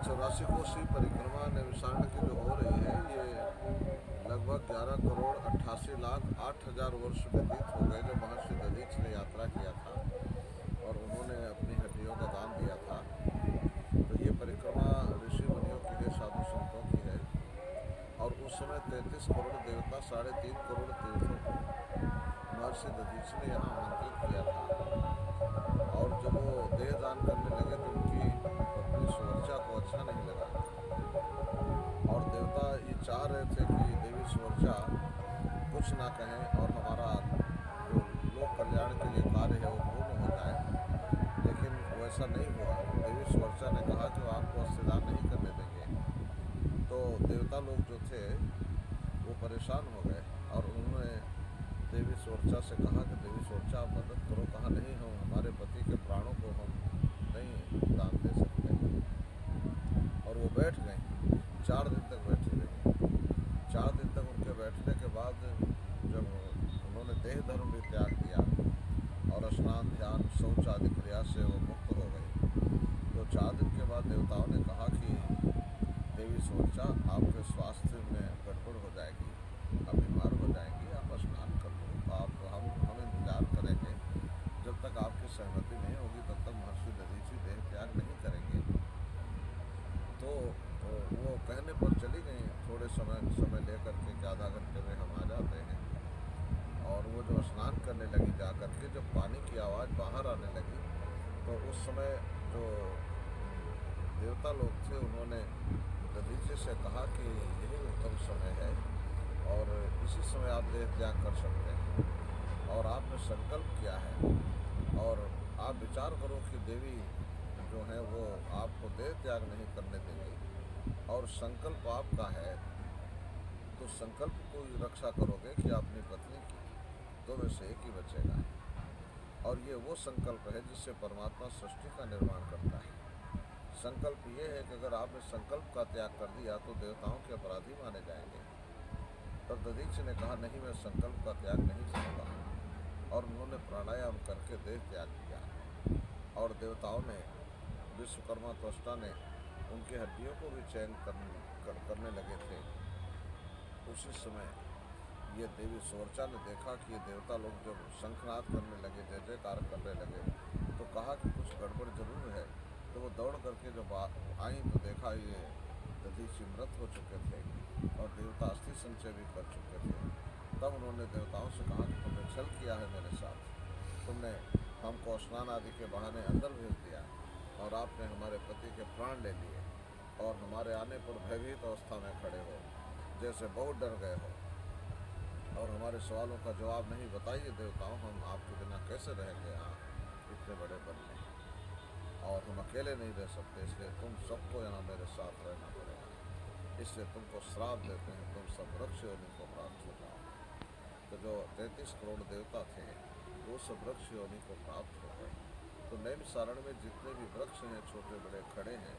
84 कोसी परिक्रमा नैमिषारण्य की जो हो रही है, ये लगभग 11,88,08,000 वर्ष व्यतीत हो गए जब महर्षि दधीच ने यात्रा किया था और उन्होंने अपनी हड्डियों का दान दिया था। तो ये परिक्रमा ऋषि मुनियों की है, साधु संतों की है। और उस समय 33 करोड़ देवता 3.5 करोड़ तीर्थों को महर्षि दधीच ने यहाँ आमंत्रित किया था। और जब वो देह दान करने लगे तो उनकी पत्नी सुवर्चा को अच्छा नहीं लगा और देवता ये चाह रहे थे कि देवी सुवर्चा कुछ ना कहें और हमारा जो लोक कल्याण के लिए कार्य है वो पूर्ण हो जाए, लेकिन वैसा नहीं हुआ। देवी सुवर्चा ने कहा कि वो आपको अस्थिदान नहीं करने देंगे। तो देवता लोग जो थे वो परेशान हो गए और उन्होंने देवी सुवर्चा से कहा कि देवी सुवर्चा आप मदद करो। कहा नहीं, हम हमारे पति के प्राणों को हम नहीं दान दे सकते। और वो बैठ गए, 4 दिन तक बैठी रही। 4 दिन तक उनके बैठने के बाद जब उन्होंने देह धर्म भी त्याग दिया और स्नान ध्यान शौच आदि क्रिया से वो मुक्त हो गई, तो 4 दिन के बाद देवताओं ने कहा कि देवी सुवर्चा आपके स्वास्थ्य में गड़बड़ हो जाएगी, आप बीमार हो जाएंगी, आप स्नान कर लो, हम इंतजार करेंगे। जब तक आपकी सहमति नहीं होगी तब तक महर्षि दधीचि देह त्याग नहीं करेंगे। तो वो कहने पर चली गई। थोड़े समय लेकर के आधा घंटे में हम आ जाते हैं। और वो जब स्नान करने लगी जा कर के, जब पानी की आवाज़ बाहर आने लगी तो उस समय जो देवता लोग थे उन्होंने दधीचि से कहा कि यही उत्तम समय है और इसी समय आप देह त्याग कर सकते हैं और आपने संकल्प किया है और आप विचार करो कि देवी जो है वो आपको देह त्याग नहीं करने देंगी और संकल्प आपका है, तो संकल्प को रक्षा करोगे कि अपनी पत्नी की, दो में से एक ही बचेगा। और ये वो संकल्प है जिससे परमात्मा सृष्टि का निर्माण करता है। संकल्प ये है कि अगर आपने संकल्प का त्याग कर दिया तो देवताओं के अपराधी माने जाएंगे। तब दधीचि ने कहा नहीं, मैं संकल्प का त्याग नहीं करूँगा। और उन्होंने प्राणायाम करके देह त्याग किया और देवताओं ने, विश्वकर्मा त्वष्टा ने उनकी हड्डियों को भी चयन करने लगे थे। उसी समय ये देवी सुवर्चा ने देखा कि ये देवता लोग जब शंखनाद करने लगे, जय जयकार करने लगे, तो कहा कि कुछ गड़बड़ जरूर है। तो वो दौड़ करके जब आई तो देखा ये दधीचि मृत हो चुके थे और देवता अस्थि संचय भी कर चुके थे। तब उन्होंने देवताओं से कहा कि तुमने छल किया है मेरे साथ, तुमने हमको स्नान आदि के बहाने अंदर भेज दिया और आपने हमारे पति के प्राण ले लिए और हमारे आने पर भयभीत अवस्था में खड़े हो, जैसे बहुत डर गए हो और हमारे सवालों का जवाब नहीं। बताइए देवताओं, हम आपके बिना कैसे रहेंगे यहाँ इतने बड़े वन में, और हम अकेले नहीं रह सकते, इसलिए तुम सबको यहाँ मेरे साथ रहना पड़ेगा। इसलिए तुमको श्राप देते हैं, तुम सब वृक्ष योनि को प्राप्त हो जाओ। तो जो 33 करोड़ देवता थे वो सब वृक्ष योनि को प्राप्त हो गए। तो नैमिषारण्य में जितने भी वृक्ष हैं छोटे बड़े खड़े हैं,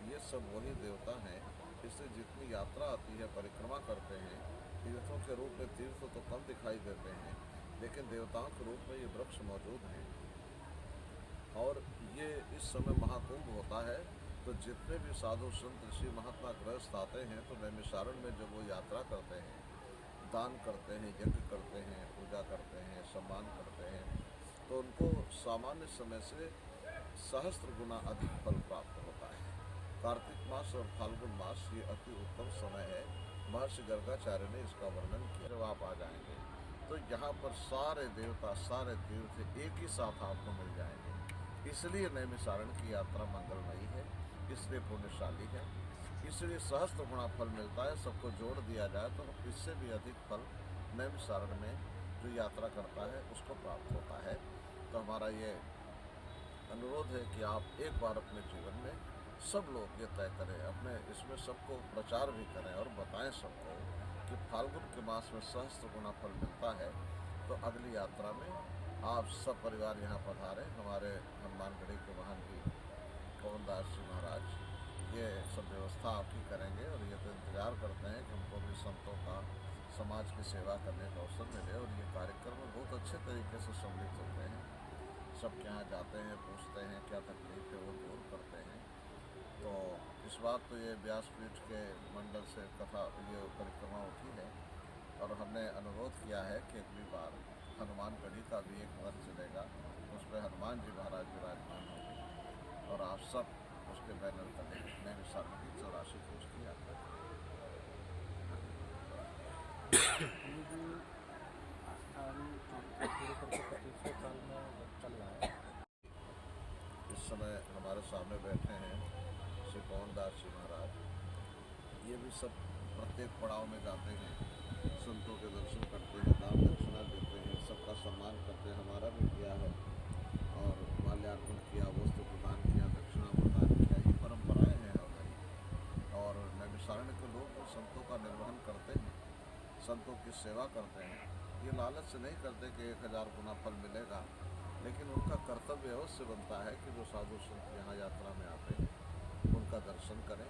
ये सब वही देवता हैं। इससे जितनी यात्रा आती है, परिक्रमा करते हैं, तीर्थों के रूप में तीर्थ तो कम दिखाई देते हैं, लेकिन देवताओं के रूप में ये वृक्ष मौजूद हैं। और ये इस समय महाकुंभ होता है, तो जितने भी साधु संत ऋषि महात्मा गृहस्थ आते हैं तो नैमिषारण्य में जब वो यात्रा करते हैं, दान करते हैं, यज्ञ करते हैं, पूजा करते हैं, सम्मान करते हैं, तो उनको सामान्य समय से सहस्त्र गुना अधिक फल प्राप्त होता है। कार्तिक मास और फाल्गुन मास ये अति उत्तम समय है। महर्षि गर्गाचार्य ने इसका वर्णन किया। जब आप आ जाएंगे तो यहाँ पर सारे देवता, सारे तीर्थ एक ही साथ आपको मिल जाएंगे। इसलिए नैमिषारण्य की यात्रा मंगलमयी है, इसलिए पुण्यशाली है, इसलिए सहस्त्र गुणा फल मिलता है। सबको जोड़ दिया जाए तो इससे भी अधिक फल नैमिषारण्य में जो यात्रा करता है उसको प्राप्त होता है। तो हमारा ये अनुरोध है कि आप एक बार अपने जीवन में सब लोग ये तय करें, अपने इसमें सबको प्रचार भी करें और बताएं सबको कि फाल्गुन के मास में सहस्त्र गुना फल मिलता है। तो अगली यात्रा में आप सब परिवार यहाँ पधारें। हमारे हनुमानगढ़ी के महान जी पवनदास जी महाराज ये सब व्यवस्था आपकी करेंगे और ये तो इंतज़ार करते हैं कि हमको भी संतों का, समाज की सेवा करने का अवसर मिले। और ये कार्यक्रम में बहुत अच्छे तरीके से सम्मिलित होते हैं, सबके यहाँ जाते हैं, पूछते हैं क्या तकलीफ है, वो दूर करते हैं। तो इस बार तो ये व्यासपीठ के मंडल से कथा ये परिक्रमा होती है और हमने अनुरोध किया है कि अगली बार हनुमानगढ़ी का भी एक रथ चलेगा, उस पर हनुमान जी महाराज विराजमान होंगे और आप सब उसके बैनर तले नैमिषारण्य की 84 कोष की यात्रा ये जो आस्थान पूरे करके 25वें साल में चल रहा है। इस समय हमारे सामने बैठे हैं श्री पवन दास जी महाराज। ये भी सब प्रत्येक पड़ाव में जाते हैं, संतों के दर्शन करते हैं, दान दक्षिणा देते हैं, सबका सम्मान करते हैं। हमारा भी किया है और माल्यार्पण किया, वस्त्र प्रदान किया, दक्षिणा प्रदान किया। ये परंपराएं हैं हमारी। और नैमिषारण्य के लोग जो संतों का निर्वहन करते हैं, संतों की सेवा करते हैं, ये लालच से नहीं करते कि 1000 गुना फल मिलेगा, लेकिन उनका कर्तव्य अवश्य बनता है कि जो साधु संत यहाँ यात्रा में आते हैं उनका दर्शन करें,